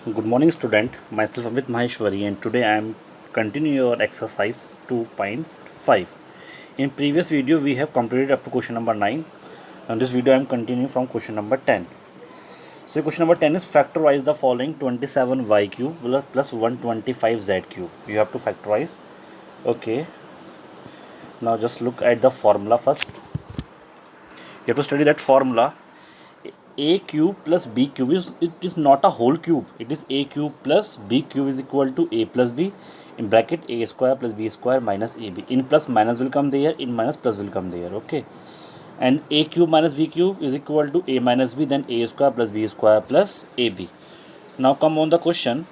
Good morning, student. Myself Amit Maheshwari, and today I am continuing your exercise 2.5. In previous video, we have completed up to question number 9. And this video I am continuing from question number 10. So question number 10 is factorize the following 27y cube plus 125z cube. You have to factorize. Okay. Now just look at the formula first. You have to study that formula. A cube plus b cube is not a whole cube. It is a cube plus b cube is equal to a plus b in bracket a square plus b square minus ab. In plus minus will come there, in minus plus will come there. Okay, and a cube minus b cube is equal to a minus b, then a square plus b square plus ab. Now come on the question.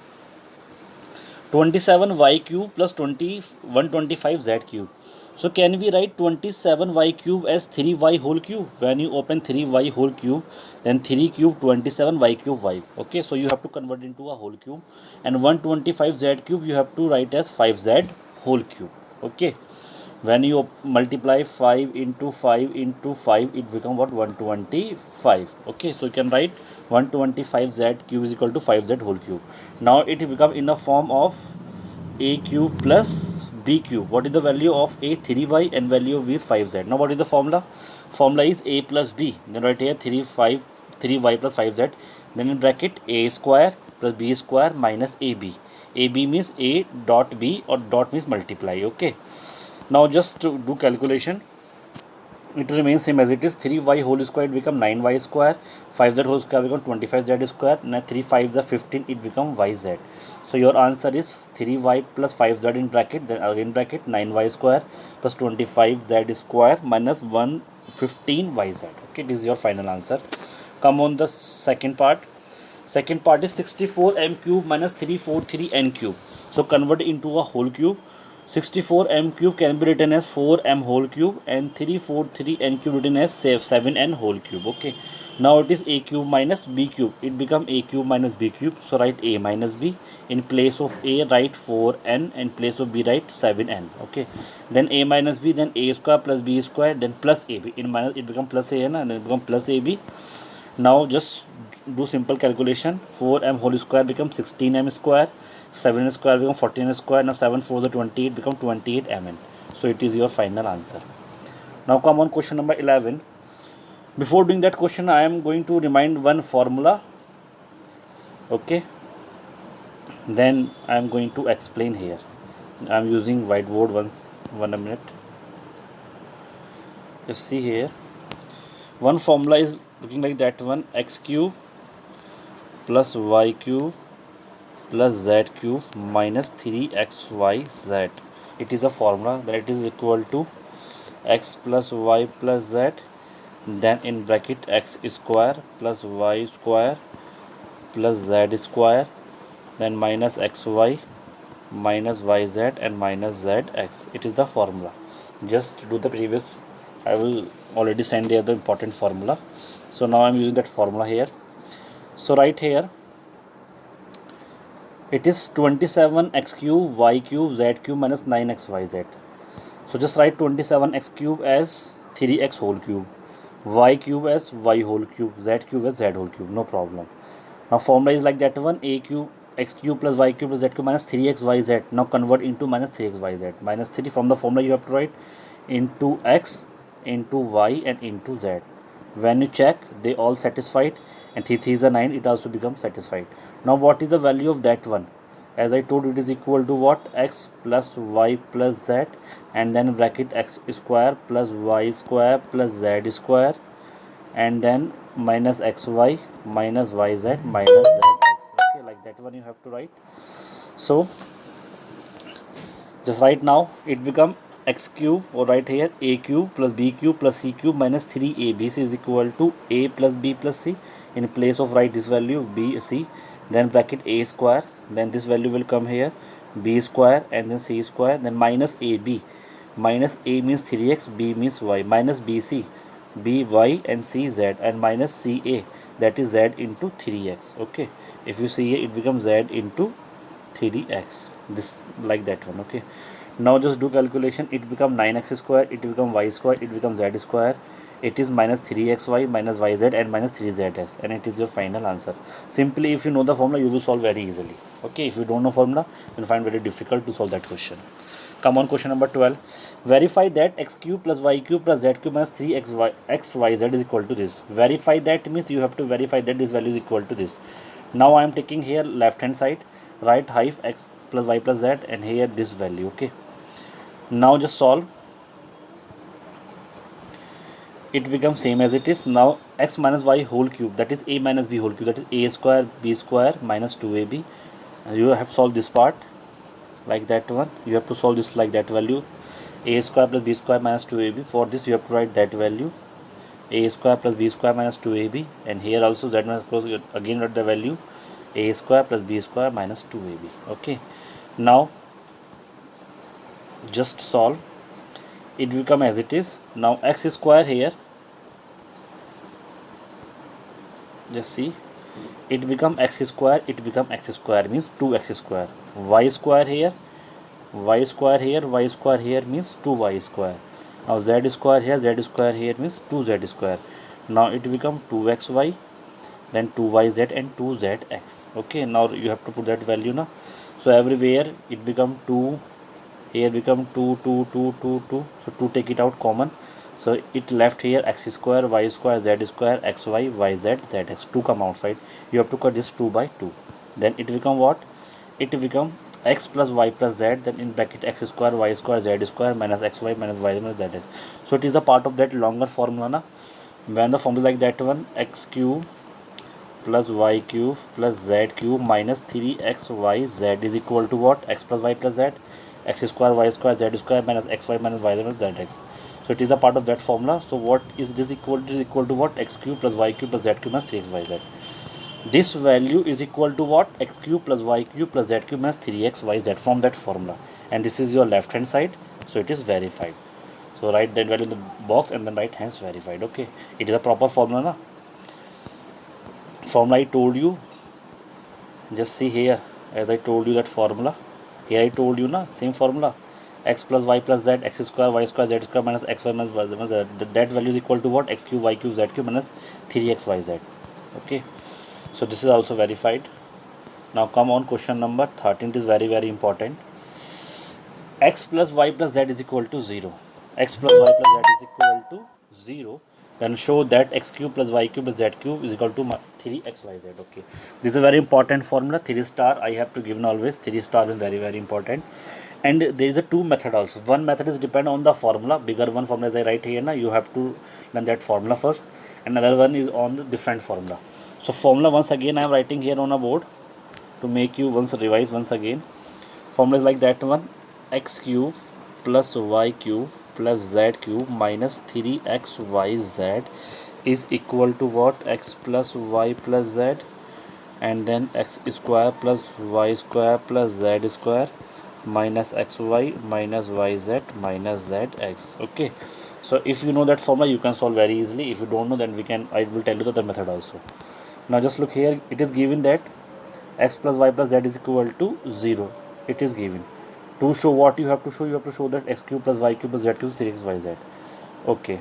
27y cube plus 125z cube. So can we write 27y cube as 3y whole cube? When you open 3y whole cube, then 3 cube 27y cube y. Okay, so you have to convert into a whole cube, and 125z cube you have to write as 5z whole cube. Okay, when you multiply 5 into 5 into 5, it becomes what? 125. Okay, so you can write 125z cube is equal to 5z whole cube. Now it will become in the form of a cube plus b cube. What is the value of a? 3y, and value of b is 5z. Now what is the formula? Formula is a plus b. Then right here 3y plus 5z. Then in bracket a square plus b square minus ab. Ab means a dot b, or dot means multiply. Okay. Now just to do calculation, it remains same as it is. 3y whole square, it become 9y square. 5z whole square become 25z square. Now 3 5s are 15, it become yz. So your answer is 3y plus 5z in bracket, then again bracket 9y square plus 25z square minus 115yz. Okay, this is your final answer. Come on the second part. Second part is 64m cube minus 343n cube. So convert into a whole cube. 64m cube can be written as 4m whole cube, and 343n cube written as 7n whole cube. Okay, now it is a cube minus b cube. It become a cube minus b cube. So write a minus b. In place of a write 4n, in place of b write 7n. Okay, then a minus b, then a square plus b square, then plus ab. In minus it become plus an, and then it become plus ab. Now just do simple calculation. 4m whole square becomes 16m square. 7 square become 14 square. Now 7 4 the 28 become 28 mn. So it is your final answer. Now come on question number 11. Before doing that question, I am going to remind one formula. Okay, then I am going to explain here. I am using whiteboard once. 1 minute. Just see here. One formula is looking like that one: x cube plus y cube plus z cube minus 3xyz. It is a formula that it is equal to x plus y plus z, then in bracket x square plus y square plus z square, then minus xy minus yz and minus zx. It is the formula. Just do the previous. I will already send the other important formula. So now I am using that formula here. So right here it is 27x cube y cube z cube minus 9xyz. So just write 27x cube as 3x whole cube, y cube as y whole cube, z cube as z whole cube. No problem. Now formula is like that one: a cube x cube plus y cube plus z cube minus 3xyz. Now convert into minus 3xyz. Minus 3 from the formula you have to write into x, into y, and into z. When you check, they all satisfied, and 3 3 is a 9, it also becomes satisfied. Now what is the value of that one? As I told, it is equal to what? X plus y plus z, and then bracket x square plus y square plus z square, and then minus xy minus yz minus zx. Okay, like that one you have to write. So just right now it become x cube, or right here a cube plus b cube plus c cube minus 3ab is equal to a plus b plus c. In place of write this value b c, then bracket a square, then this value will come here b square, and then c square, then minus ab. Minus a means 3x, b means y, minus bc, by and cz, and minus ca, that is z into 3x. Okay, if you see here, it becomes z into 3x, this like that one. Okay, now just do calculation. It become 9x square, it become y square, it becomes z square, it is minus 3xy minus yz and minus 3zx, and it is your final answer. Simply, if you know the formula, you will solve very easily. Okay, if you don't know formula, you'll find very difficult to solve that question. Come on, question number 12. Verify that x cube plus y cube plus z cube minus 3xyz is equal to this. Verify that means you have to verify that this value is equal to this. Now I am taking here left hand side, right half x plus y plus z, and here this value. Okay, now just solve. It becomes same as it is. Now x minus y whole cube, that is a minus b whole cube, that is a square b square minus 2ab. You have solved this part like that one. You have to solve this like that value, a square plus b square minus 2ab. For this you have to write that value, a square plus b square minus 2ab, and here also z minus close, again write the value, a square plus b square minus 2ab. Okay, now just solve. It will come as it is. Now x square here, just see, it become x square, it become x square means 2x square, y square here, y square here, y square here means 2y square. Now z square here means 2z square. Now it become 2xy, then 2yz and 2zx. Okay, now you have to put that value now. So everywhere it become 2, here become 2 2 2 2 2. So 2 take it out common, so it left here x square, y square, z square, xy, yz, zx. 2 come outside. You have to cut this 2 by 2. Then it become what? It become x plus y plus z, then in bracket x square, y square, z square minus xy minus y minus zx. So it is a part of that longer formula na. When the formula like that one, x cube plus y cube plus z cube minus 3xyz is equal to what? X plus y plus z, x square, y square, z square minus xy minus y minus zx. So it is a part of that formula. So what is this equal to? Is equal to what? X cube plus y cube plus z cube minus 3xyz. This value is equal to what? X cube plus y cube plus z cube minus 3xyz from that formula. And this is your left hand side, so it is verified. So write that value in the box and then write hence verified. Okay, it is a proper formula na? Formula I told you, just see here, as I told you that formula, here I told you na, same formula, x plus y plus z, x square, y square, z square minus xy minus y minus z. That value is equal to what? X cube, y cube, z cube minus 3xyz. Okay, so this is also verified. Now come on, question number 13. It is very very important. X plus y plus z is equal to 0. X plus y plus z is equal to 0. Then show that x cube plus y cube plus z cube is equal to 3xyz. Okay, this is a very important formula. 3 star I have to give always. 3 star is very very important. And there is a two method also. One method is depend on the formula, bigger one formula as I write here na, you have to learn that formula first. Another one is on the different formula. So formula once again I am writing here on a board to make you once revise once again. Formula is like that one, x cube plus y cube plus z cube minus 3xyz is equal to what? X plus y plus z, and then x square plus y square plus z square minus xy minus yz minus zx. Okay, so if you know that formula you can solve very easily. If you don't know, then I will tell you the other method also. Now just look here, it is given that x plus y plus z is equal to 0. It is given. To show what you have to show, you have to show that x cube plus y cube plus z cube is 3xyz. Okay,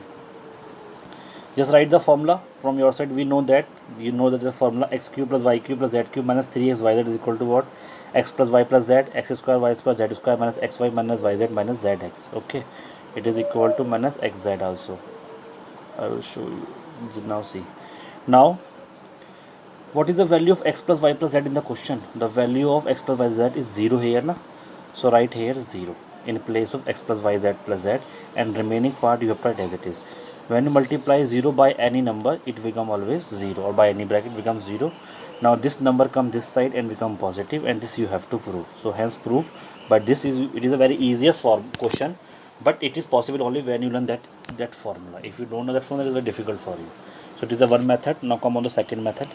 just write the formula from your side. We know that, you know that the formula x cube plus y cube plus z cube minus 3xyz is equal to what? X plus y plus z, x square y square z square minus xy minus yz minus zx. Okay, it is equal to minus xz also. I will show you now. See now, what is the value of x plus y plus z in the question? The value of x plus y z is 0 here na. So write here 0 in place of x plus y z plus z, and remaining part you have to write as it is. When you multiply 0 by any number, it become always 0, or by any bracket becomes 0. Now this number come this side and become positive, and this you have to prove. So hence prove. But it is a very easiest form question, but it is possible only when you learn that formula. If you don't know that formula, it is very difficult for you. So it is the one method. Now come on the second method.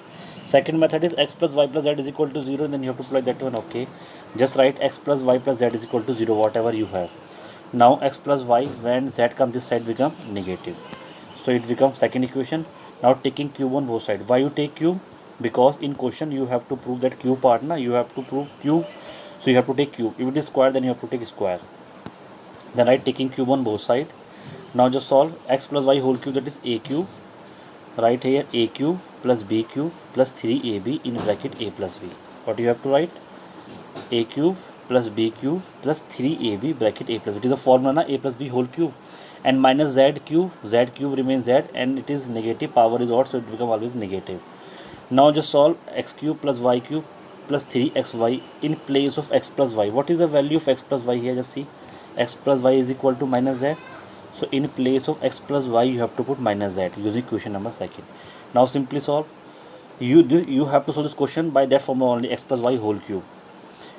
Second method is x plus y plus z is equal to 0, and then you have to apply that one. Okay, just write x plus y plus z is equal to 0, whatever you have. Now x plus y, when z comes this side, become negative. So it becomes second equation. Now taking cube on both sides. Why you take cube? Because in question you have to prove that cube part na, you have to prove cube. So you have to take cube. If it is square, then you have to take square. Then write taking cube on both sides. Now just solve x plus y whole cube, that is a cube. Write here a cube plus b cube plus 3ab in bracket a plus b. What you have to write? A cube plus b cube plus 3ab bracket a plus b. It is a formula na, a plus b whole cube, and minus z cube remains z, and it is negative, power is odd, so it become always negative. Now just solve x cube plus y cube plus 3xy in place of x plus y. What is the value of x plus y here? Just see, x plus y is equal to minus z. So in place of x plus y you have to put minus z using question number second. Now simply solve. You have to solve this question by that formula only, x plus y whole cube.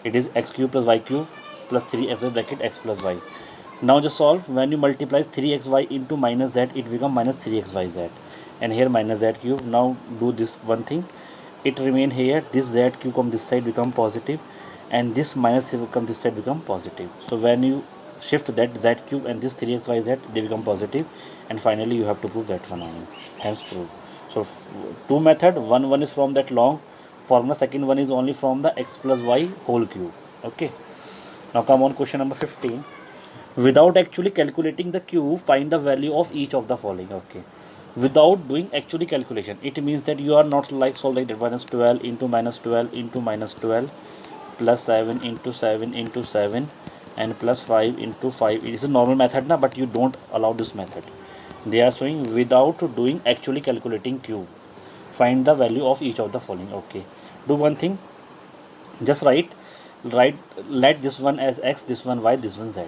It is x cube plus y cube plus 3xy bracket x plus y. Now just solve. When you multiply 3xy into minus z, it becomes minus 3xyz, and here minus z cube. Now do this one thing, it remain here, this z cube come this side become positive, and this minus 3 come this side become positive. So when you shift that z cube and this 3xyz, they become positive, and finally you have to prove that one only, hence prove. So two method, one is from that long formula, second one is only from the x plus y whole cube. Okay, now come on question number 15. Without actually calculating the cube, find the value of each of the following. Okay, without doing actually calculation, it means that you are not like solve like that, minus 12 into minus 12 into minus 12 plus 7 into 7 into 7 and plus 5 into 5. It is a normal method now, but you don't allow this method. They are showing without doing actually calculating cube, find the value of each of the following. Okay, do one thing, just write let this one as x, this one y, this one z.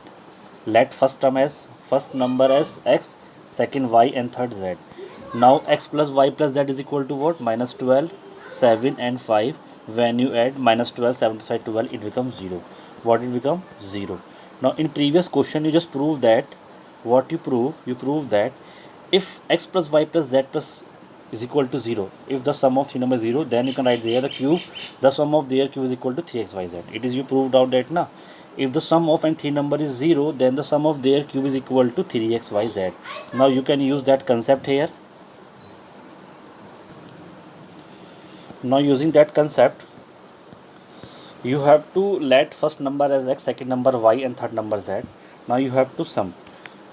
Let first number as x, second y, and third z. Now x plus y plus z is equal to what? Minus 12, 7 and 5. When you add minus 12, 7 plus 5, 12, it becomes 0. What it become? 0. Now in previous question you just prove that, what you prove? You prove that if x plus y plus z plus is equal to 0, if the sum of three numbers is 0, then you can write there the cube, the sum of their cube is equal to 3xyz. It is you proved out that na. If the sum of any three number is 0, then the sum of their cube is equal to 3xyz. Now you can use that concept here. Now using that concept, you have to let first number as x, second number y, and third number z. Now you have to sum.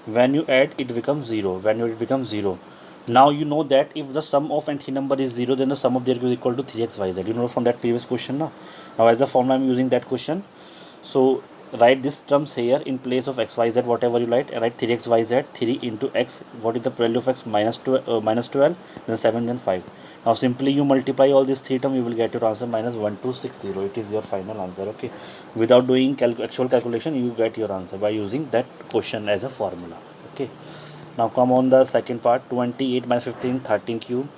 When you add, it becomes 0. When it becomes 0, now you know that if the sum of any number is 0, then the sum of their cube is equal to 3xyz. You know from that previous question now. Now as a formula I am using that question. So write this terms here in place of xyz, whatever you write 3xyz, 3 into x. What is the value of x? Minus 12, then 7, then 5. Now simply you multiply all these three terms, you will get your answer minus 1260. It is your final answer. Okay, without doing actual calculation, you get your answer by using that question as a formula. Okay, now come on the second part. 28 minus 15, 13 cube.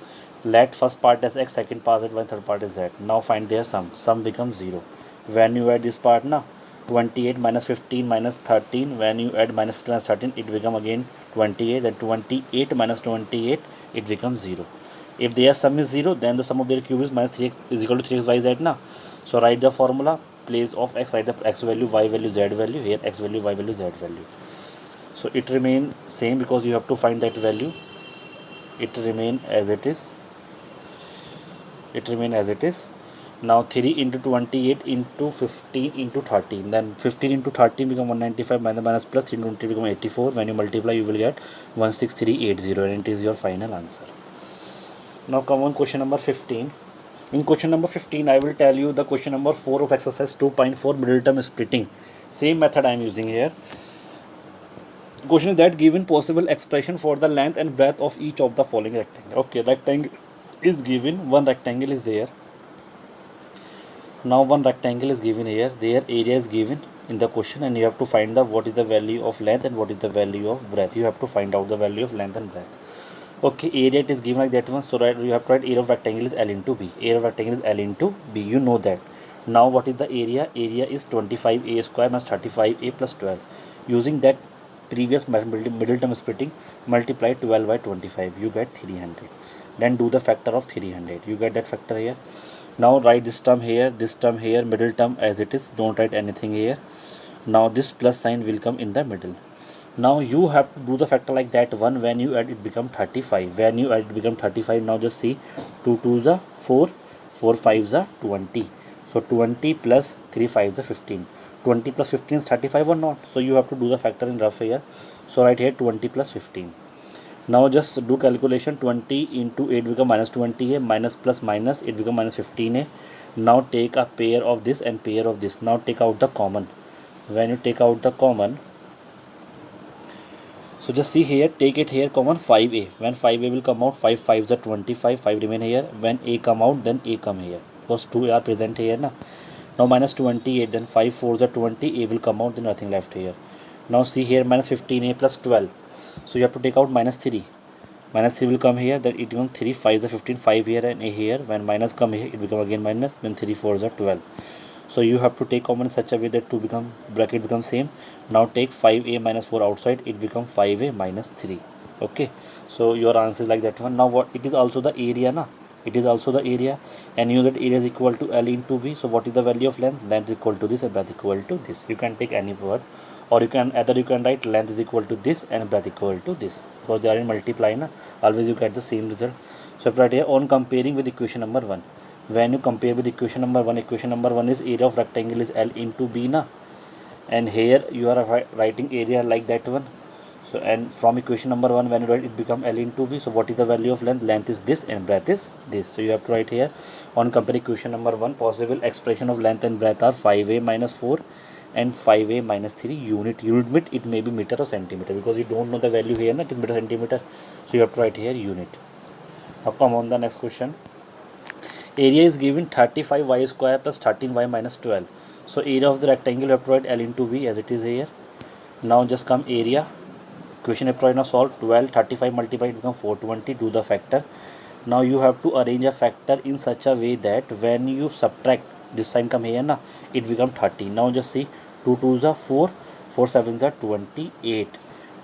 Let first part as x, second part as y, third part is z. Now find their sum becomes 0. When you add this part now, 28 minus 15 minus 13, when you add minus 15 minus 13, it become again 28. Then 28 minus 28, it becomes 0. If their sum is 0, then the sum of their cube is minus 3x is equal to 3xyz now. So write the formula, place of x, write the x value, y value, z value. Here x value, y value, z value. So it remain same because you have to find that value. It remain as it is. Now 3 into 28 into 15 into 13, then 15 into 13 become 195, minus plus 3 into 20 become 84. When you multiply, you will get 16380, and it is your final answer. Now come on question number 15. In question number 15, I will tell you the question number 4 of exercise 2.4, middle term splitting. Same method I am using here. Question is that given possible expression for the length and breadth of each of the following rectangle. Okay, rectangle is given, one rectangle is there. Now one rectangle is given here, their area is given in the question, and you have to find the what is the value of length and what is the value of breadth. You have to find out the value of length and breadth. Okay, area it is given like that one, so right, you have to write area of rectangle is L into B. Area of rectangle is L into B, you know that. Now what is the area? Area is 25a square minus 35a plus 12. Using that previous middle term splitting, multiply 12 by 25, you get 300. Then do the factor of 300, you get that factor here. Now write this term here, middle term as it is, don't write anything here. Now this plus sign will come in the middle. Now you have to do the factor like that one. When you add, it become 35. When you add, it become 35. Now just see, 2 2s are 4, 4 5s are 20. So 20 plus 3 5s are 15. 20 plus 15 is 35 or not? So you have to do the factor in rough here. So right here 20 plus 15. Now just do calculation. 20 into 8 become minus 20a, minus plus minus it become minus 15a. Now take a pair of this and pair of this. Now take out the common. When you take out the common, so just see here, take it here common 5a. When 5a will come out, 5 5s are 25, 5 remain here. When a come out, then a come here, because 2 are present here na. Now minus 28, then 5 4s are 20, a will come out, then nothing left here. Now see here, minus 15a plus 12. So you have to take out minus 3. Minus 3 will come here, then it becomes 3 5 is a 15, 5 here and a here. When minus come here, it become again minus, then 3 4 is a 12. So you have to take common in such a way that 2 become bracket become same. Now take 5a minus 4 outside, it become 5a minus 3. Okay, so your answer is like that one. Now what, it is also the area na, it is also the area, and you know that area is equal to L into V. So what is the value of length? Length is equal to this and breadth equal to this. You can take any word, or you can either you can write length is equal to this and breadth equal to this, because they are in multiply na, always you get the same result. So right here on comparing with equation number 1, when you compare with equation number 1, equation number 1 is area of rectangle is L into B na, and here you are writing area like that one. So and from equation number 1, when you write it become L into V. So what is the value of length? Length is this and breadth is this. So you have to write here on compare equation number 1, possible expression of length and breadth are 5a minus 4 and 5a minus 3 unit. Unit mean it may be meter or centimeter, because you don't know the value here na, it is meter centimeter. So you have to write here unit. Now come on the next question. Area is given 35y square plus 13y minus 12. So area of the rectangle you have to write L into V as it is here. Now just come area. Question applied, now solve. 12 35 multiplied become 420. Do the factor. Now you have to arrange a factor in such a way that when you subtract, this sign come here na, it become 30. Now just see, 2 2s are 4, 4 7s are 28.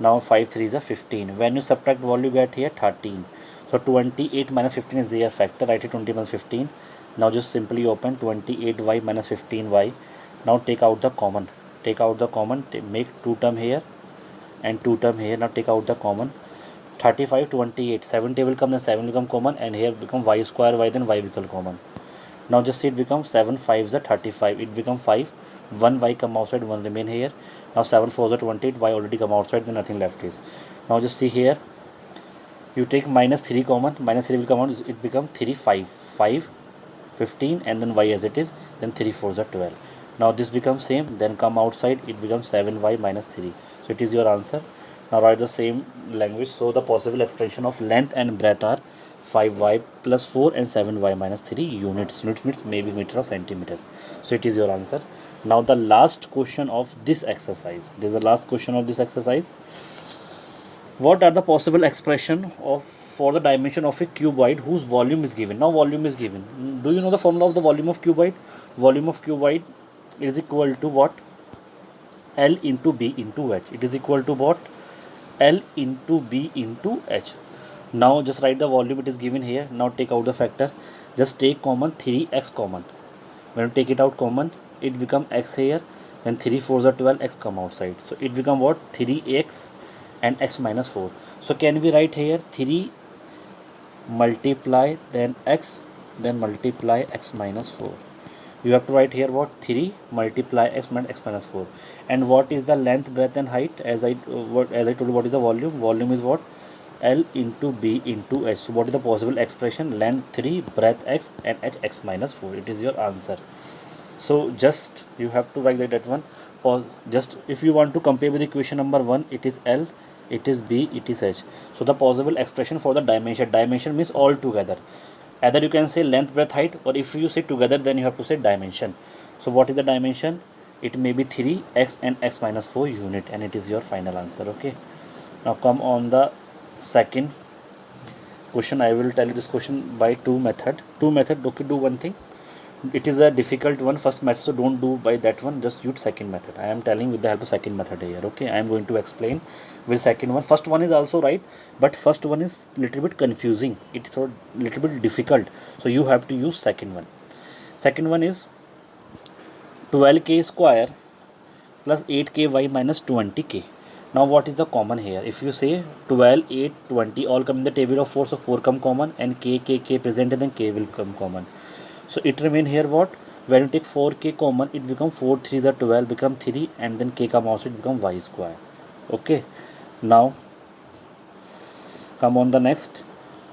Now 5 3s are 15. When you subtract value get here 13. So 28 minus 15 is their factor. Write it 20 minus 15. Now just simply open 28y minus 15y. Now take out the common. Take out the common. Make 2 term here and 2 term here. Now take out the common. 35 28. 70 will come, then 7 will come common, and here become y square y, then y become common. Now just see, it becomes 7 5s are 35. It become 5. 1 y come outside, 1 remain here. Now 7 4s are 28. Y already come outside, then nothing left is. Now just see here, you take minus 3 common, minus 3 will come out, it become 3 5 5 15, and then y as it is, then 3 4s are 12. Now this becomes same, then come outside, it becomes 7y minus 3. So it is your answer. Now write the same language. So the possible expression of length and breadth are 5y plus 4 and 7y minus 3 units. Units means maybe meter or centimeter. So it is your answer. Now the last question of this exercise. This is the last question of this exercise. What are the possible expression of for the dimension of a cuboid whose volume is given? Now volume is given. Do you know the formula of the volume of cuboid? Volume of cuboid is equal to what? L into B into H. It is equal to what? L into B into H. Now just write the volume, it is given here. Now take out the factor. Just take common 3x common. When you take it out common, it become x here. Then 3 4s are 12, x come outside. So it become what? 3x and x minus 4. So can we write here 3 multiply then x, then multiply x minus 4. You have to write here what? 3 multiply x minus 4. And what is the length, breadth and height? As I told you, what is the volume? Volume is what? L into B into H. So what is the possible expression? Length 3, breadth x, and h x minus 4. It is your answer. So just you have to write that one. Just if you want to compare with equation number 1, it is L, it is B, it is H. So the possible expression for the dimension. Dimension means all together. Either you can say length, breadth, height, or if you say together, then you have to say dimension. So what is the dimension? It may be 3x and x minus 4 unit, and it is your final answer. Okay. Now come on the second question. I will tell you this question by two method. Okay, do one thing. It is a difficult one, first method, so don't do by that one, just use second method. I am telling with the help of second method here. Okay, I am going to explain with second one. First one is also right, but first one is little bit confusing, it's a little bit difficult, so you have to use second one. Second one is 12k square plus 8ky minus 20k. Now what is the common here? If you say 12 8 20 all come in the table of 4, so 4 come common, and k present, and then k will come common. So it remain here what? When you take 4k common, it become 4 3s are 12, become 3, and then k come outside, become y square. Okay, now come on the next.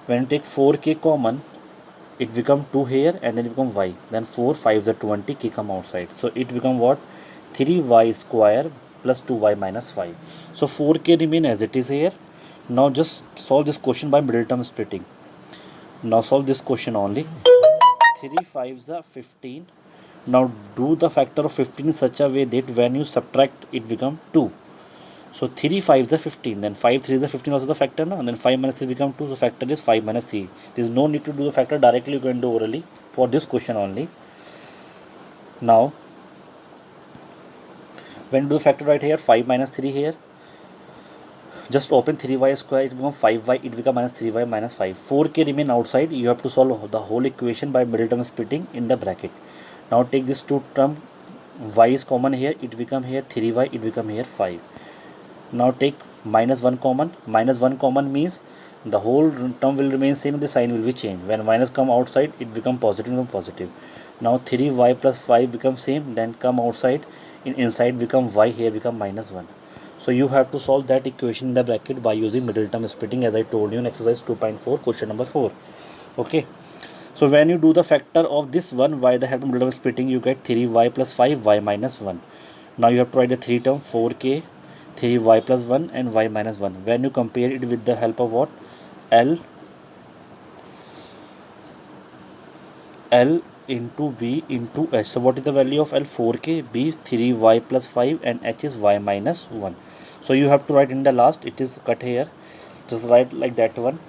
When you take 4k common, it become 2 here, and then it become y, then 4 5s are 20, k come outside, so it become what, 3y square plus 2y minus 5. So 4k remain as it is here. Now just solve this question by middle term splitting. Now solve this question only. 3 5s are 15. Now do the factor of 15 in such a way that when you subtract, it become 2. So 3 5s are 15, then 5 3 is the 15 also the factor now, and then 5 minus 3 become 2, so factor is 5 minus 3. There is no need to do the factor directly, you can do orally for this question only. Now when you do the factor right here, 5 minus 3 here, just open 3y square, it become 5y, it become minus 3y minus 5. 4k remain outside, you have to solve the whole equation by middle term splitting in the bracket. Now take this two term, y is common here, it become here 3y, it become here 5. Now take minus 1 common. Minus 1 common means the whole term will remain same, the sign will be changed. When minus come outside, it become positive, become positive. Now 3y plus 5 become same, then come outside, inside become y, here become minus 1. So you have to solve that equation in the bracket by using middle term splitting, as I told you in exercise 2.4 question number 4. Okay, so when you do the factor of this one by the help of middle term splitting, you get 3y plus 5y minus 1. Now you have to write the three term, 4k, 3y plus 1 and y minus 1. When you compare it with the help of what, L into b into h. So what is the value of L? 4k, b 3y plus 5 and h is y minus 1. So you have to write in the last, it is cut here, just write like that one.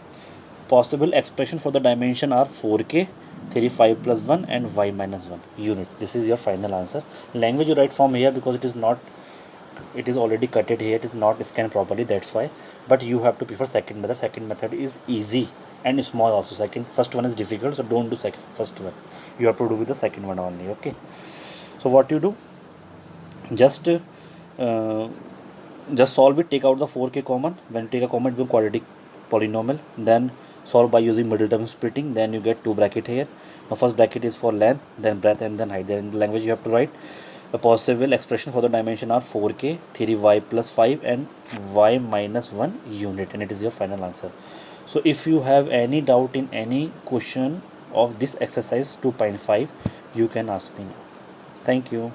Possible expression for the dimension are 4k, 3 5 plus 1 and y minus 1 unit. This is your final answer. Language you write from here because it is not, it is already cutted here, it is not scanned properly, that's why. But you have to prefer second method. Second method is easy and small also. First one is difficult, so don't do first one, you have to do with the second one only. Okay, so what you do, just solve it, take out the 4k common. When you take a common, it becomes quadratic polynomial. Then solve by using middle term splitting, then you get two bracket here. Now first bracket is for length, then breadth, and then height. Then in the language you have to write the possible expression for the dimension are 4k, 3y plus 5 and y minus 1 unit, and it is your final answer. So if you have any doubt in any question of this exercise 2.5, you can ask me. Thank you.